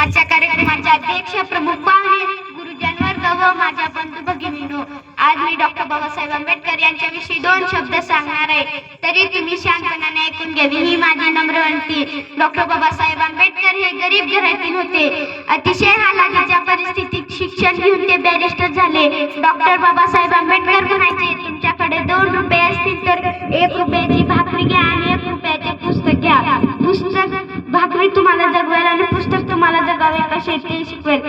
आजच्या कार्यक्रमाचे अध्यक्ष प्रमुख पाहुणे गुरुजन वर्ग व माझ्या बंधू भगिनींनो, आज मी डॉक्टर बाबासाहेब आंबेडकर यांच्याविषयी 2 शब्द सांगणार आहे, तरी तुम्ही शांतपणाने ऐकून घ्यावी ही माझी नम्र विनंती। डॉक्टर बाबासाहेब आंबेडकर हे गरीब घरातील होते। अतिशय हालाखीच्या परिस्थितीत शिक्षण घेऊन ते बॅरिस्टर झाले। डॉक्टर बाबासाहेब आंबेडकर म्हणायचे, तुमच्याकडे 2 रुपये असतील तर 1 रुपयाची भाकरी घ्या आणि 1 रुपयाचे पुस्तक घ्या। पुस्तक भाकरी तुम्हाला जगवेल आणि पुस्तक तुम्हाला जगावे कसे ते शिकवेल।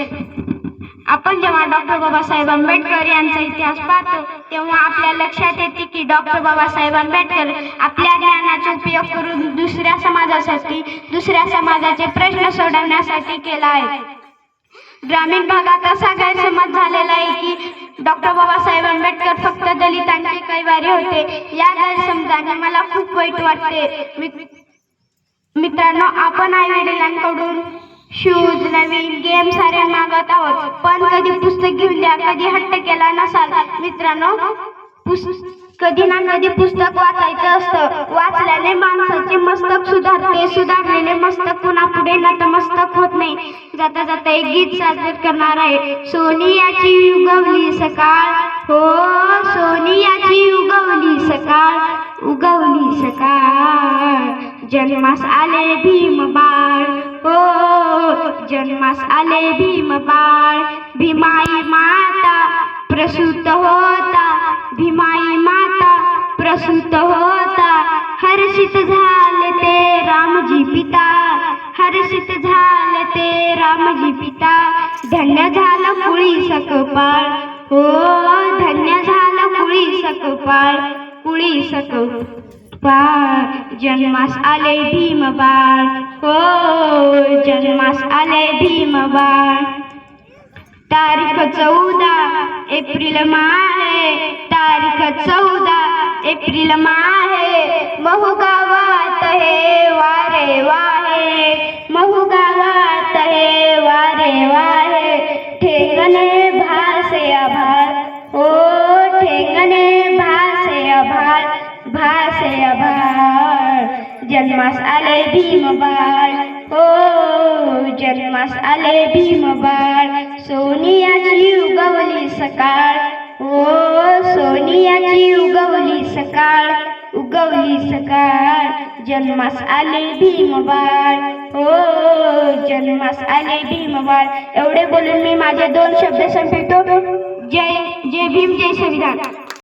आपण जेव्हा डॉक्टर बाबासाहेब आंबेडकर यांचा इतिहास पाहतो तेव्हा आपल्या लक्षात येते की डॉक्टर बाबासाहेब आंबेडकर आपल्या ज्ञानाचा उपयोग करून दुसऱ्या समाजाचे प्रश्न सोडवण्यासाठी केला आहे। ग्रामीण भागात असा गैरसमज झालेला आहे की डॉक्टर बाबासाहेब आंबेडकर फक्त दलितांचे कैवारी होते। या गैरसमजाने मला खूप वाईट वाटते। मित्रांनो, आपण आई वडिलांकडून शूज, नवीन गेम सारे मागत आहोत, पण कधी पुस्तक घेऊन द्या, कधी हट्ट केला नसाल। मित्रांनो, कधी ना कधी पुस्तक वाचायचं असतं। वाचल्याने माणसाचे मस्तक सुधारते, सुधारलेले मस्तक पुन्हा पुढे नतमस्तक होत नाही। जाता जाता एक गीत सादर करणार आहे। सोनियाची उगवली सकाळ, हो सोनियाची उगवली सकाळ, उगवली सकाळ, जन्मास आले भीम बाळ, हो जन्मास आले भीम बाळ। भीमाई माता प्रसूत होता, भीमाई माता प्रसूत होता, हर्षित झाले ते रामजी पिता, हर्षित झाले ते रामजी पिता। धन्य झालं कुळी सकपाळ, हो धन्य झालं कुळी सकपाळ, कुळी सकपाळ। जन्मास आले भीम बाळ, हो जन्मास आले भीम बाळ। तारीख 14 एप्रिल माहे, तारीख 14 एप्रिल माहे, महू गावात हे वारे वाहे, महू गावात हे वारे वाहे। ठेंगणे भासे आभाळ, हो ठेंगणे भासे आभाळ, भासे आभाळ। जन्मास आले भीम बाळ, हो जन्मास आले भीम बाळ। सोनियाची उगवली सकाळ, हो सोनियाची उगवली सकाळ, उगवली सकाळ। जन्मास आले भीम बाळ, हो जन्मास आले भीम बाळ। एवढे बोलून मी माझे 2 शब्द संपवितो। जय भीम, जय संविधान।